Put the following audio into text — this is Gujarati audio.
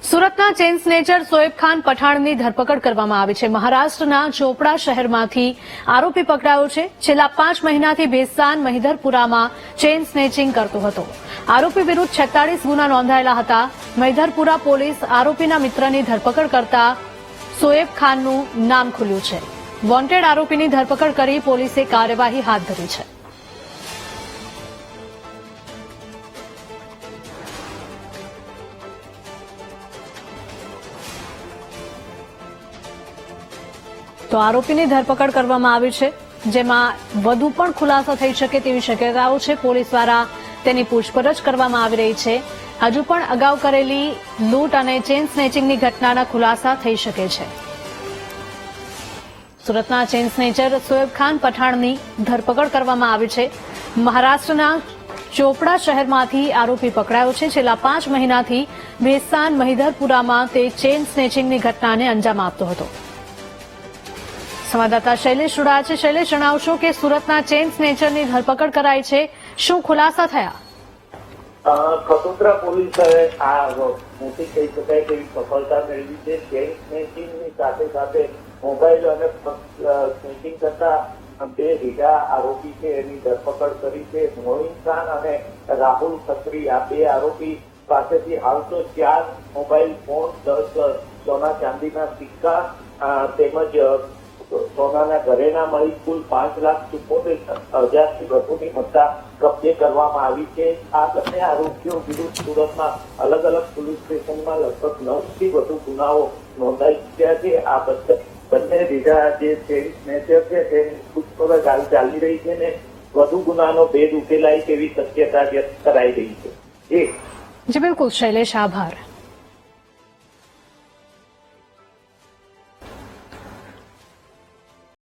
સુરતના ચેઇન સ્નેચર સોએબ ખાન પઠાણની ધરપકડ કરવામાં આવી છે। મહારાષ્ટ્રના ચોપડા શહેરમાંથી આરોપી પકડાયો છે। છેલ્લા 5 મહિનાથી ભેસ્તાન મહિધરપુરામાં ચેઇન સ્નેચિંગ કરતો હતો। આરોપી વિરુદ્ધ 46 ગુના નોંધાયેલા હતા। મહિધરપુરા પોલીસ આરોપીના મિત્રની ધરપકડ કરતા સોએબ ખાનનું નામ ખુલ્યું છે। વોન્ટેડ આરોપીની ધરપકડ કરી પોલીસે કાર્યવાહી હાથ ધરી છે। તો આરોપીની ધરપકડ કરવામાં આવી છે, જેમાં વધુ પણ ખુલાસો થઈ શકે તેવી શક્યતાઓ છે। પોલીસ દ્વારા તેની પૂછપરછ કરવામાં આવી રહી છે। હજુ પણ અગાઉ કરેલી લૂંટ અને ચેઇન સ્નેચિંગની ઘટનાના ખુલાસા થઈ શકે છે। સુરતના ચેઇન સ્નેચર સોએબ ખાન પઠાણની ધરપકડ કરવામાં આવી છે। મહારાષ્ટ્રના ચોપડા શહેરમાંથી આરોપી પકડાયો છે। છેલ્લા 5 મહિનાથી ભેસ્તાન મહિધરપુરામાં તે ચેઇન સ્નેચિંગની ઘટનાને અંજામ આપતો હતો। સંવાદદાતા શૈલેષ જોડાયા છે। શૈલેષ, જણાવશો કે સુરતના ચેઇન સ્નેચરની ધરપકડ કરાઈ છે, શું ખુલાસા થયા? ખટોદરા પોલીસે આ મોટી કહી શકાય તેવી સફળતા મેળવી છે। ચેઇન સ્નેચિંગની સાથે સાથે મોબાઈલ અને સ્નેચિંગ કરતા 2 રીઢા આરોપી છે એની ધરપકડ કરી છે। મોઇન ખાન અને રાહુલ ખત્રી આ 2 આરોપી પાસેથી હાલ તો 4 મોબાઈલ ફોન, 10 સોના ચાંદીના સિક્કા તેમજ સોનાના ઘરેણા મળી કુલ 5,74,000થી વધુની મત્તા કબજે કરવામાં આવી છે। આ બંને આરોપીઓ વિરુદ્ધ સુરતમાં અલગ અલગ પોલીસ સ્ટેશનમાં લગભગ 9થી વધુ ગુનાઓ નોંધાઈ ચૂક્યા છે। આ બંને રીઢા જે ચેઇન સ્નેચર છે તેની પૂછપરછ હાલ ચાલી રહી છે ને વધુ ગુનાનો ભેદ ઉકેલાય તેવી શક્યતા વ્યક્ત કરાઈ રહી છે। જી બિલકુલ શૈલેષ, આભાર।